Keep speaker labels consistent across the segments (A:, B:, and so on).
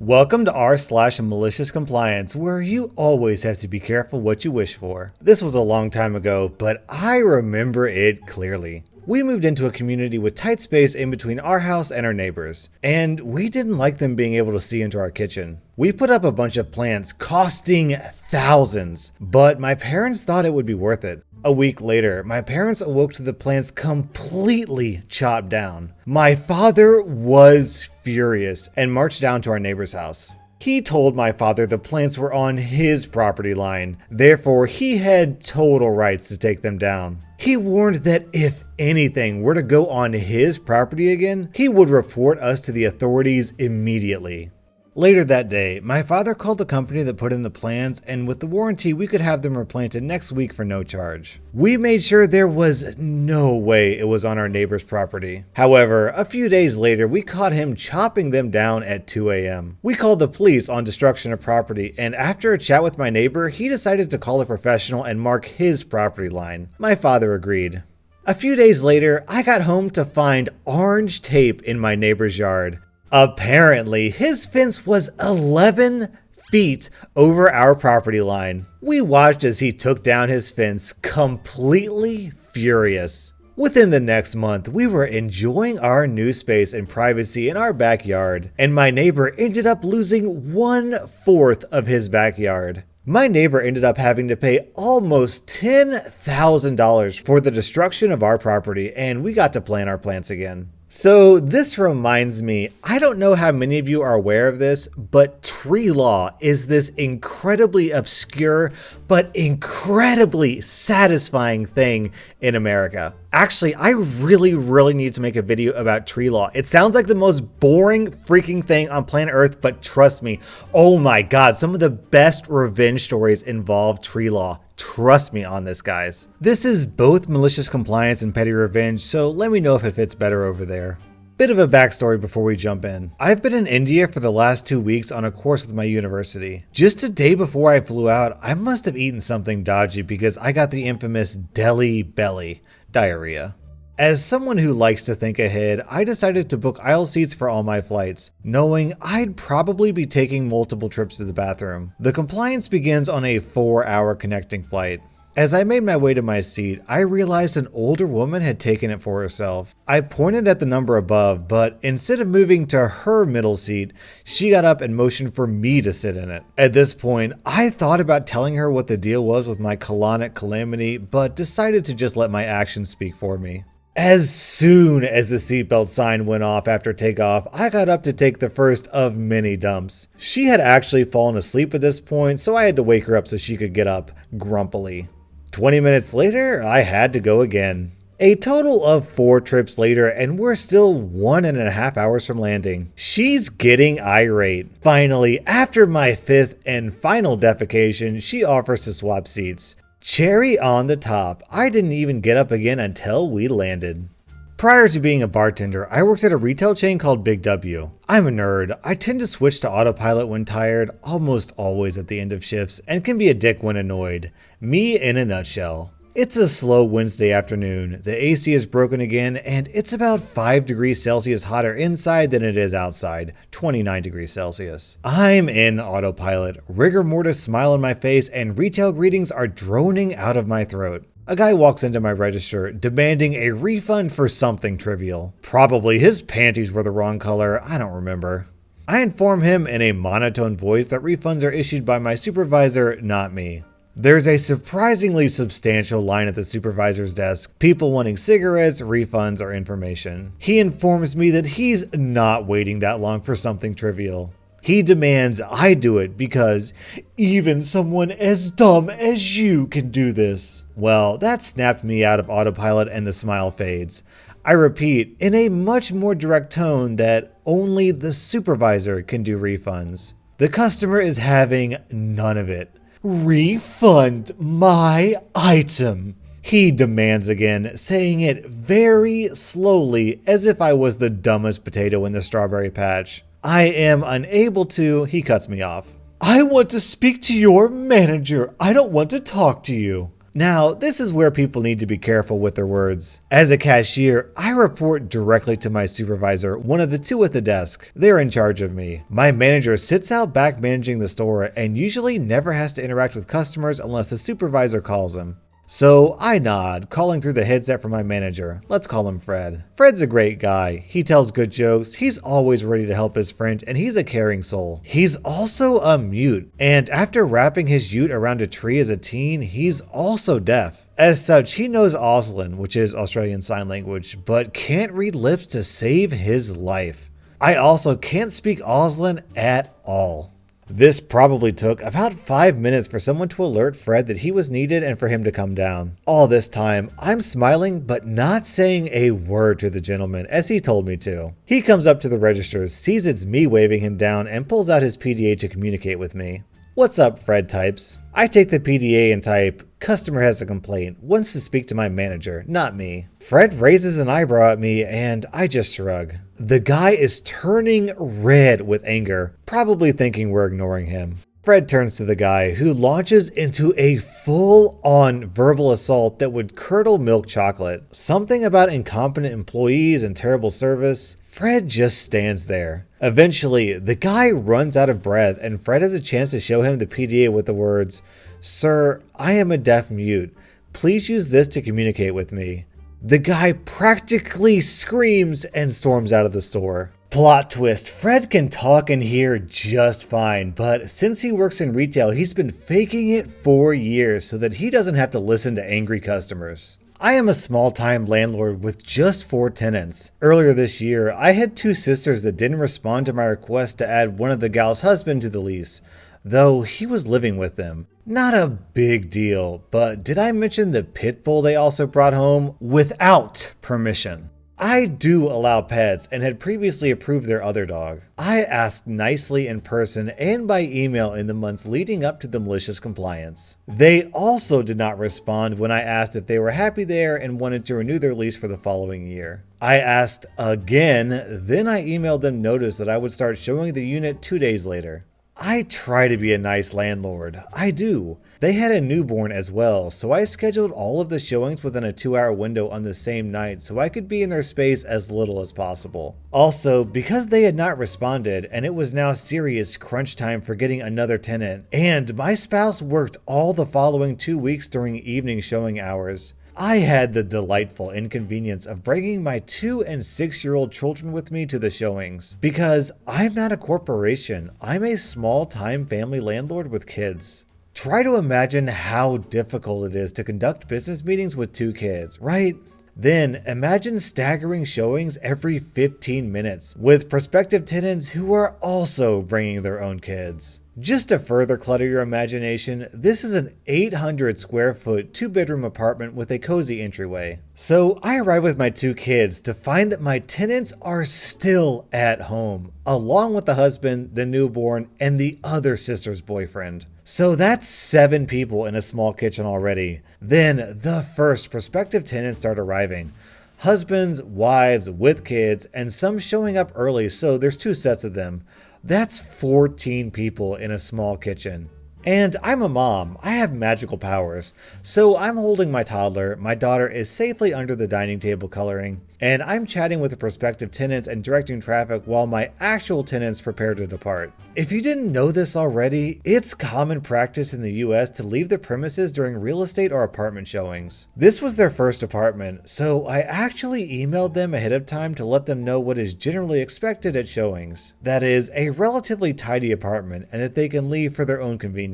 A: Welcome to rSlash Maliciouscompliance, where you always have to be careful what you wish for. This was a long time ago, but I remember it clearly. We moved into a community with tight space in between our house and our neighbors, and we didn't like them being able to see into our kitchen. We put up a bunch of plants costing thousands, but my parents thought it would be worth it. A week later, my parents awoke to the plants completely chopped down. My father was furious and marched down to our neighbor's house. He told my father the plants were on his property line, therefore he had total rights to take them down. He warned that if anything were to go on his property again, he would report us to the authorities immediately. Later that day, my father called the company that put in the plants, and with the warranty, we could have them replanted next week for no charge. We made sure there was no way it was on our neighbor's property. However, a few days later, we caught him chopping them down at 2 a.m. We called the police on destruction of property, and after a chat with my neighbor, he decided to call a professional and mark his property line. My father agreed. A few days later, I got home to find orange tape in my neighbor's yard. Apparently, his fence was 11 feet over our property line. We watched as he took down his fence, completely furious. Within the next month, we were enjoying our new space and privacy in our backyard, and my neighbor ended up losing 1/4 of his backyard. My neighbor ended up having to pay almost $10,000 for the destruction of our property, and we got to plant our plants again. So this reminds me, I don't know how many of you are aware of this, but tree law is this incredibly obscure but incredibly satisfying thing in America. Actually, I really need to make a video about tree law. It sounds like the most boring freaking thing on planet Earth, but trust me, oh my god, some of the best revenge stories involve tree law. Trust me on this, guys. This is both malicious compliance and petty revenge, so let me know if it fits better over there. Bit of a backstory before we jump in. I've been in India for the last 2 weeks on a course with my university. Just a day before I flew out, I must have eaten something dodgy because I got the infamous Delhi belly, diarrhea. As someone who likes to think ahead, I decided to book aisle seats for all my flights, knowing I'd probably be taking multiple trips to the bathroom. The compliance begins on a 4-hour connecting flight. As I made my way to my seat, I realized an older woman had taken it for herself. I pointed at the number above, but instead of moving to her middle seat, she got up and motioned for me to sit in it. At this point, I thought about telling her what the deal was with my colonic calamity, but decided to just let my actions speak for me. As soon as the seatbelt sign went off after takeoff, I got up to take the first of many dumps. She had actually fallen asleep at this point, so I had to wake her up so she could get up grumpily. 20 minutes later, I had to go again. A total of 4 trips later, and we're still 1.5 hours from landing. She's getting irate. Finally, after my 5th and final defecation, she offers to swap seats. Cherry on the top, I didn't even get up again until we landed. Prior to being a bartender, I worked at a retail chain called Big W. I'm a nerd. I tend to switch to autopilot when tired, almost always at the end of shifts, and can be a dick when annoyed. Me in a nutshell. It's a slow Wednesday afternoon, the AC is broken again, and it's about 5 degrees Celsius hotter inside than it is outside, 29 degrees Celsius. I'm in autopilot, rigor mortis smile on my face, and retail greetings are droning out of my throat. A guy walks into my register, demanding a refund for something trivial. Probably his panties were the wrong color, I don't remember. I inform him in a monotone voice that refunds are issued by my supervisor, not me. There's a surprisingly substantial line at the supervisor's desk, people wanting cigarettes, refunds, or information. He informs me that he's not waiting that long for something trivial. He demands I do it because even someone as dumb as you can do this. Well, that snapped me out of autopilot and the smile fades. I repeat, in a much more direct tone, that only the supervisor can do refunds. The customer is having none of it. Refund my item, he demands again, saying it very slowly as if I was the dumbest potato in the strawberry patch. I am unable to, he cuts me off. I want to speak to your manager. I don't want to talk to you. Now, this is where people need to be careful with their words. As a cashier, I report directly to my supervisor, one of the two at the desk. They're in charge of me. My manager sits out back managing the store and usually never has to interact with customers unless the supervisor calls him. So I nod, calling through the headset for my manager. Let's call him Fred. Fred's a great guy. He tells good jokes, he's always ready to help his friend, and he's a caring soul. He's also a mute, and after wrapping his ute around a tree as a teen, he's also deaf. As such, he knows Auslan, which is Australian Sign Language, but can't read lips to save his life. I also can't speak Auslan at all. This probably took about 5 minutes for someone to alert Fred that he was needed and for him to come down. All this time, I'm smiling but not saying a word to the gentleman as he told me to. He comes up to the registers, sees it's me waving him down, and pulls out his PDA to communicate with me. "What's up?" Fred types. I take the PDA and type, "Customer has a complaint, wants to speak to my manager, not me." Fred raises an eyebrow at me and I just shrug. The guy is turning red with anger, probably thinking we're ignoring him. Fred turns to the guy, who launches into a full-on verbal assault that would curdle milk chocolate. Something about incompetent employees and terrible service. Fred just stands there. Eventually, the guy runs out of breath and Fred has a chance to show him the PDA with the words, "Sir, I am a deaf mute. Please use this to communicate with me." The guy practically screams and storms out of the store. Plot twist, Fred can talk and hear just fine, but since he works in retail, he's been faking it for years so that he doesn't have to listen to angry customers. I am a small-time landlord with just 4 tenants. Earlier this year, I had 2 sisters that didn't respond to my request to add one of the gal's husband to the lease, though he was living with them. Not a big deal, but did I mention the pit bull they also brought home without permission? I do allow pets and had previously approved their other dog. I asked nicely in person and by email in the months leading up to the malicious compliance. They also did not respond when I asked if they were happy there and wanted to renew their lease for the following year. I asked again, then I emailed them notice that I would start showing the unit 2 days later. I try to be a nice landlord. I do. They had a newborn as well, so I scheduled all of the showings within a 2-hour window on the same night so I could be in their space as little as possible. Also, because they had not responded and it was now serious crunch time for getting another tenant, and my spouse worked all the following 2 weeks during evening showing hours, I had the delightful inconvenience of bringing my 2- and 6-year-old children with me to the showings. Because I'm not a corporation, I'm a small-time family landlord with kids. Try to imagine how difficult it is to conduct business meetings with 2 kids, right? Then imagine staggering showings every 15 minutes with prospective tenants who are also bringing their own kids. Just to further clutter your imagination, this is an 800 square foot 2-bedroom apartment with a cozy entryway. So I arrive with my 2 kids to find that my tenants are still at home, along with the husband, the newborn, and the other sister's boyfriend. So that's 7 people in a small kitchen already. Then the first prospective tenants start arriving. Husbands, wives with kids, and some showing up early, so there's 2 sets of them. That's 14 people in a small kitchen. And I'm a mom, I have magical powers, so I'm holding my toddler, my daughter is safely under the dining table coloring, and I'm chatting with the prospective tenants and directing traffic while my actual tenants prepare to depart. If you didn't know this already, it's common practice in the US to leave the premises during real estate or apartment showings. This was their first apartment, so I actually emailed them ahead of time to let them know what is generally expected at showings. That is, a relatively tidy apartment and that they can leave for their own convenience.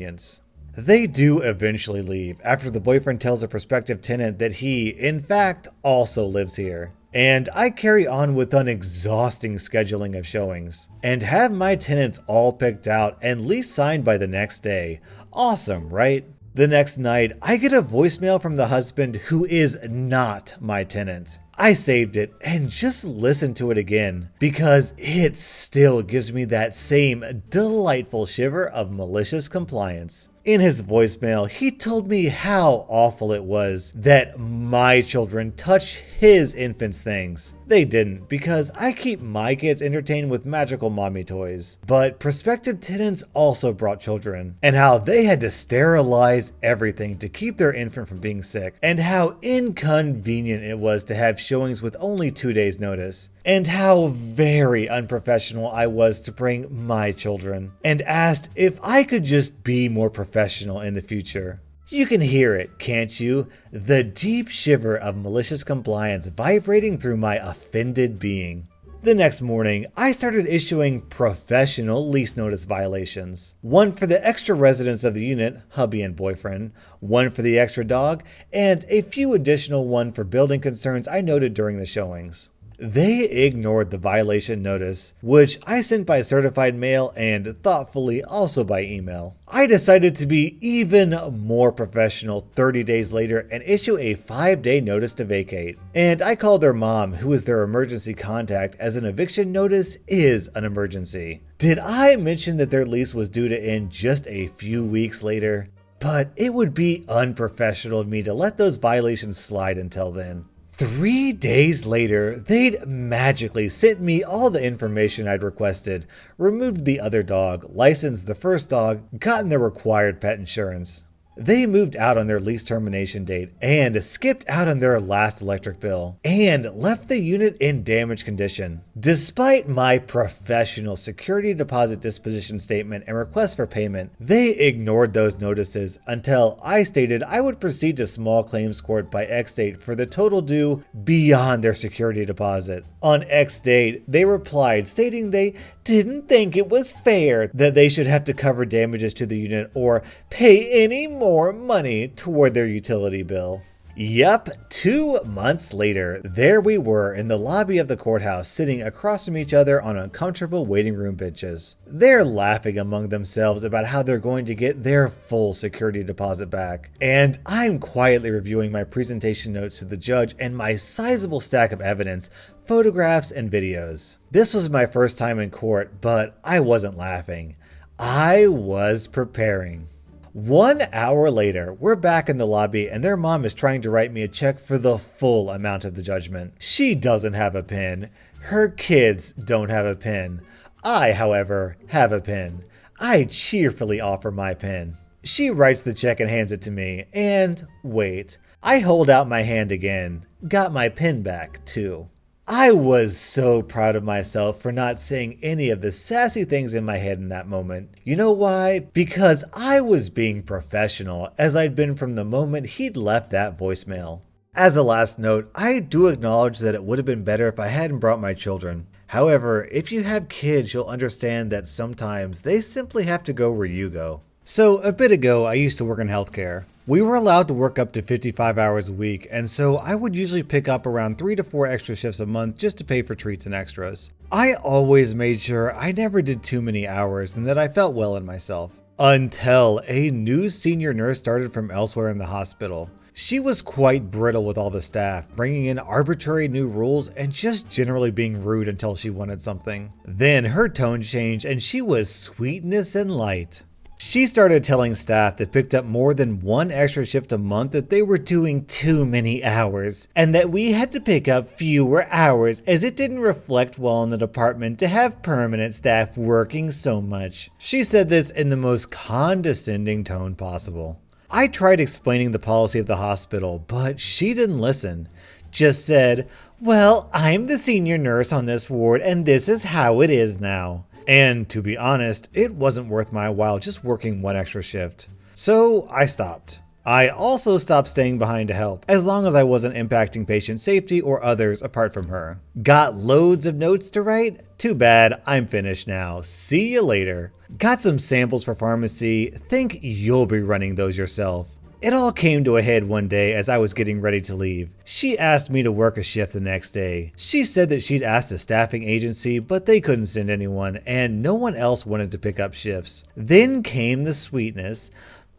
A: They do eventually leave after the boyfriend tells a prospective tenant that he, in fact, also lives here. And I carry on with an exhausting scheduling of showings and have my tenants all picked out and lease signed by the next day. Awesome, right? The next night, I get a voicemail from the husband who is not my tenant. I saved it and just listened to it again because it still gives me that same delightful shiver of malicious compliance. In his voicemail, he told me how awful it was that my children touch his infant's things. They didn't, because I keep my kids entertained with magical mommy toys. But prospective tenants also brought children, and how they had to sterilize everything to keep their infant from being sick, and how inconvenient it was to have showings with only 2 days notice, and how very unprofessional I was to bring my children, and asked if I could just be more professional in the future. You can hear it, can't you? The deep shiver of malicious compliance vibrating through my offended being. The next morning, I started issuing professional lease notice violations. One for the extra residents of the unit, hubby and boyfriend, one for the extra dog, and a few additional one for building concerns I noted during the showings. They ignored the violation notice, which I sent by certified mail and thoughtfully also by email. I decided to be even more professional 30 days later and issue a 5-day notice to vacate. And I called their mom, who is their emergency contact, as an eviction notice is an emergency. Did I mention that their lease was due to end just a few weeks later? But it would be unprofessional of me to let those violations slide until then. 3 days later, they'd magically sent me all the information I'd requested, removed the other dog, licensed the first dog, gotten their required pet insurance. They moved out on their lease termination date and skipped out on their last electric bill and left the unit in damaged condition. Despite my professional security deposit disposition statement and request for payment, they ignored those notices until I stated I would proceed to small claims court by X date for the total due beyond their security deposit. On X date, they replied stating they didn't think it was fair that they should have to cover damages to the unit or pay any more money toward their utility bill. Yup, 2 months later, there we were in the lobby of the courthouse sitting across from each other on uncomfortable waiting room benches. They're laughing among themselves about how they're going to get their full security deposit back. And I'm quietly reviewing my presentation notes to the judge and my sizable stack of evidence, photographs, and videos. This was my first time in court, but I wasn't laughing. I was preparing. 1 hour later, we're back in the lobby and their mom is trying to write me a check for the full amount of the judgment. She doesn't have a pen. Her kids don't have a pen. I, however, have a pen. I cheerfully offer my pen. She writes the check and hands it to me, and wait, I hold out my hand again. Got my pen back, too. I was so proud of myself for not saying any of the sassy things in my head in that moment. You know why? Because I was being professional, as I'd been from the moment he'd left that voicemail. As a last note, I do acknowledge that it would have been better if I hadn't brought my children. However, if you have kids, you'll understand that sometimes they simply have to go where you go. So a bit ago, I used to work in healthcare. We were allowed to work up to 55 hours a week, and so I would usually pick up around 3 to 4 extra shifts a month just to pay for treats and extras. I always made sure I never did too many hours and that I felt well in myself. Until a new senior nurse started from elsewhere in the hospital. She was quite brittle with all the staff, bringing in arbitrary new rules and just generally being rude until she wanted something. Then her tone changed and she was sweetness and light. She started telling staff that picked up more than 1 extra shift a month that they were doing too many hours, and that we had to pick up fewer hours as it didn't reflect well in the department to have permanent staff working so much. She said this in the most condescending tone possible. I tried explaining the policy of the hospital, but she didn't listen. Just said, "Well, I'm the senior nurse on this ward and this is how it is now." And to be honest, it wasn't worth my while just working 1 extra shift. So I stopped. I also stopped staying behind to help, as long as I wasn't impacting patient safety or others apart from her. Got loads of notes to write? Too bad, I'm finished now. See you later. Got some samples for pharmacy. Think you'll be running those yourself. It all came to a head one day as I was getting ready to leave. She asked me to work a shift the next day. She said that she'd asked a staffing agency, but they couldn't send anyone, and no one else wanted to pick up shifts. Then came the sweetness.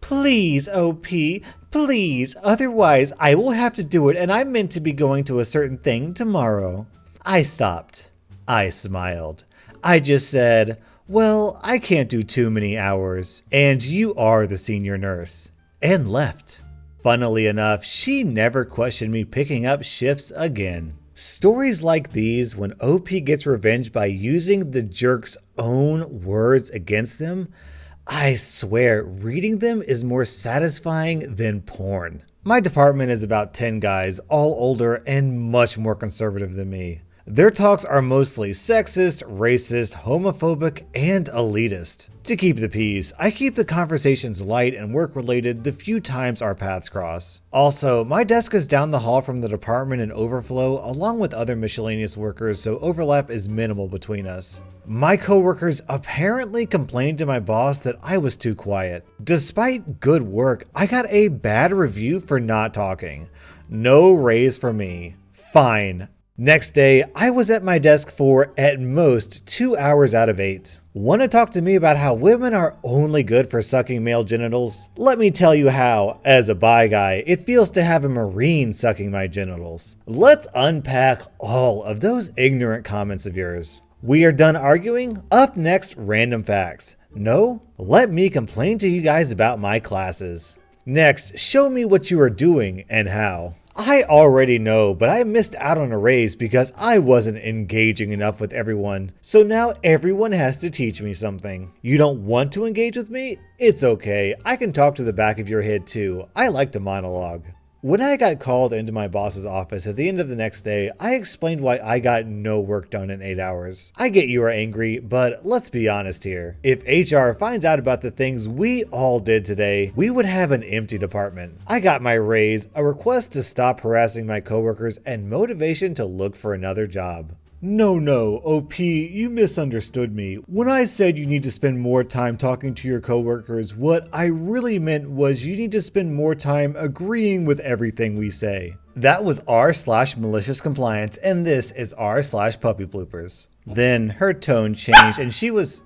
A: Please, OP, please, otherwise I will have to do it and I'm meant to be going to a certain thing tomorrow. I stopped. I smiled. I just said, well, I can't do too many hours, and you are the senior nurse, and left. Funnily enough, she never questioned me picking up shifts again. Stories like these, when OP gets revenge by using the jerk's own words against them, I swear, reading them is more satisfying than porn. My department is about 10 guys, all older and much more conservative than me. Their talks are mostly sexist, racist, homophobic, and elitist. To keep the peace, I keep the conversations light and work-related the few times our paths cross. Also, my desk is down the hall from the department in overflow along with other miscellaneous workers, so overlap is minimal between us. My coworkers apparently complained to my boss that I was too quiet. Despite good work, I got a bad review for not talking. No raise for me. Fine. Next day, I was at my desk for, at most, 2 hours out of 8. Want to talk to me about how women are only good for sucking male genitals? Let me tell you how, as a bi guy, it feels to have a Marine sucking my genitals. Let's unpack all of those ignorant comments of yours. We are done arguing? Up next, random facts. No? Let me complain to you guys about my classes. Next, show me what you are doing and how. I already know, but I missed out on a raise because I wasn't engaging enough with everyone. So now everyone has to teach me something. You don't want to engage with me? It's okay. I can talk to the back of your head too. I like to monologue. When I got called into my boss's office at the end of the next day, I explained why I got no work done in 8 hours. I get you are angry, but let's be honest here. If HR finds out about the things we all did today, we would have an empty department. I got my raise, a request to stop harassing my coworkers, and motivation to look for another job. No, OP, you misunderstood me. When I said you need to spend more time talking to your coworkers, what I really meant was you need to spend more time agreeing with everything we say. That was r/Maliciouscompliance, and this is r/puppy bloopers. Then her tone changed and she was...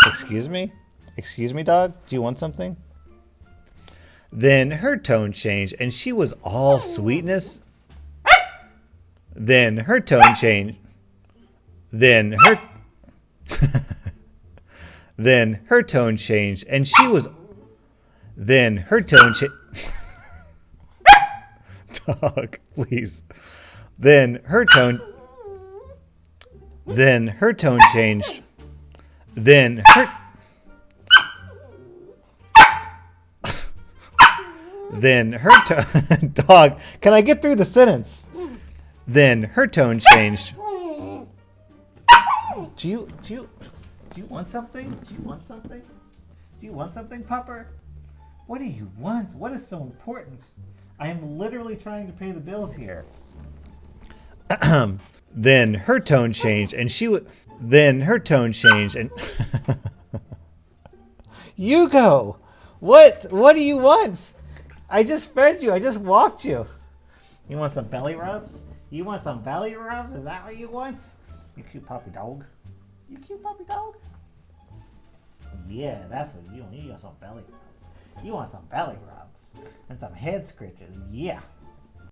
A: Excuse me? Excuse me, dog? Do you want something? Then her tone changed and she was all sweetness. Then her tone changed. Then her tone changed and she was Dog, please. Then her tone changed. Dog, can I get through the sentence? Then her tone changed. Do you want something? Do you want something? Do you want something, Pupper? What do you want? What is so important? I am literally trying to pay the bills here. Then her tone changed and she would. Then her tone changed and. Yugo, what do you want? I just fed you. I just walked you. You want some belly rubs? You want some belly rubs? Is that what you want? You cute puppy dog. You cute puppy dog? Yeah, that's what you want. You want some belly rubs. You want some belly rubs. And some head scratches. Yeah.